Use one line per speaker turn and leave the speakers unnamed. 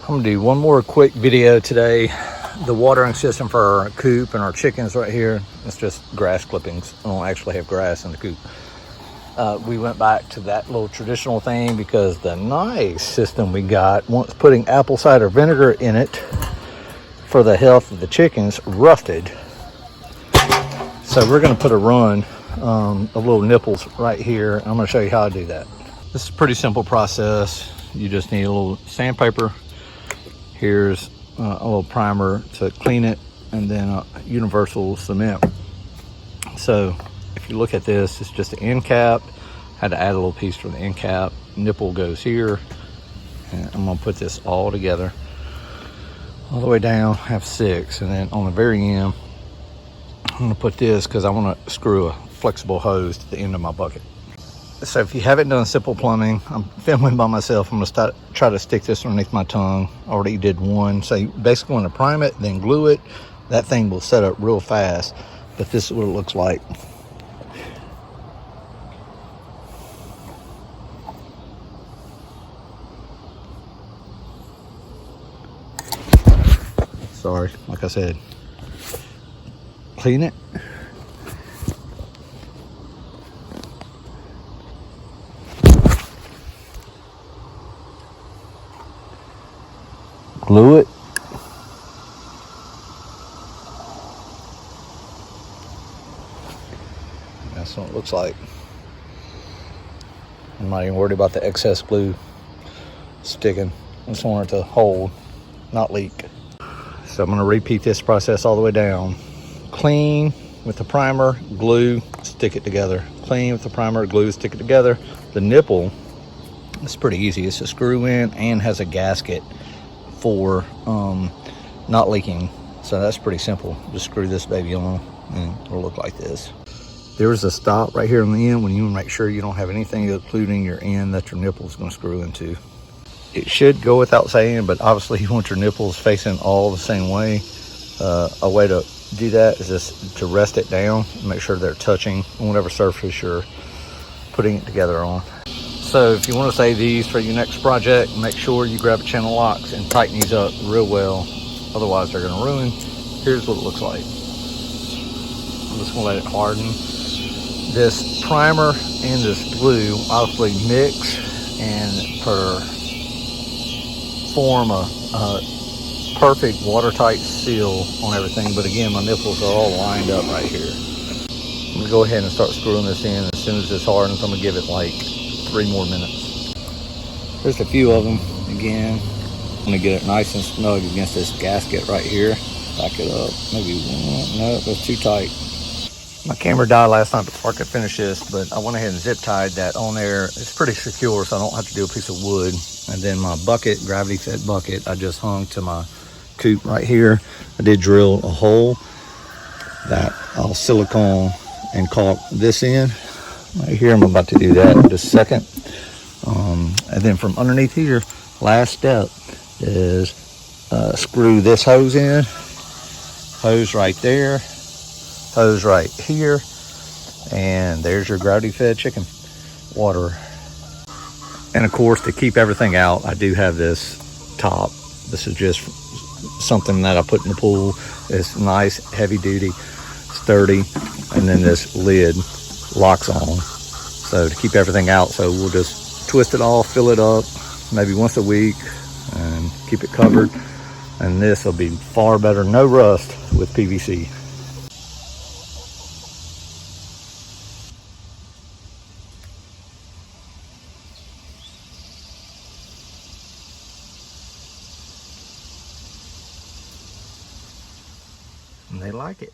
I'm gonna do one more quick video today. The watering system for our coop and our chickens right here, it's just grass clippings. I don't actually have grass in the coop. We went back to that little traditional thing because the nice system we got, once putting apple cider vinegar in it for the health of the chickens, rusted. So we're gonna put a run of little nipples right here. I'm gonna show you how I do that. This is a pretty simple process. You just need a little sandpaper. Here's a little primer to clean it, and then a universal cement. So if you look at this, it's just an end cap. Had to add a little piece for the end cap. Nipple goes here, and I'm gonna put this all together all the way down. Have 6, and then on the very end I'm gonna put this because I want to screw a flexible hose to the end of my bucket. So if you haven't done simple plumbing, I'm filming by myself. I'm gonna try to stick this underneath my tongue. Already did one. So you basically want to prime it, then glue it. That thing will set up real fast, but this is what it looks like. Sorry, like I said, clean it. Glue it. That's what it looks like. I'm not even worried about the excess glue sticking. I just want it to hold, not leak. So I'm going to repeat this process all the way down. Clean with the primer, glue, stick it together. Clean with the primer, glue, stick it together. The nipple, it's pretty easy. It's a screw in and has a gasket for not leaking. So that's pretty simple. Just screw this baby on and it'll look like this. There's a stop right here on the end when you want to make sure you don't have anything occluding your end that your nipple is going to screw into. It should go without saying, but obviously you want your nipples facing all the same way. A way to do that is just to rest it down and make sure they're touching on whatever surface you're putting it together on. So if you want to save these for your next project, make sure you grab a channel locks and tighten these up real well. Otherwise they're going to ruin. Here's what it looks like. I'm just going to let it harden. This primer and this glue obviously mix and form a perfect watertight seal on everything. But again, my nipples are all lined up right here. I'm going to go ahead and start screwing this in. As soon as this hardens, I'm going to give it like 3 more minutes. There's a few of them. Again, I'm going to get it nice and snug against this gasket right here. Back it up. Maybe one. No, that's too tight. My camera died last night before I could finish this, but I went ahead and zip tied that on there. It's pretty secure, so I don't have to do a piece of wood. And then my bucket, gravity fed bucket, I just hung to my coop right here. I did drill a hole that I'll silicone and caulk this in. Right here, I'm about to do that in just a second. And then from underneath here, last step is screw this hose in. Hose right there. Hose right here, and there's your gravity fed chicken water. And of course, to keep everything out, I do have this top. This is just something that I put in the pool. It's nice, heavy duty, sturdy, and then this lid locks on, so to keep everything out. So we'll just twist it off, fill it up maybe once a week, and keep it covered. And this will be far better, no rust with PVC. And they like it.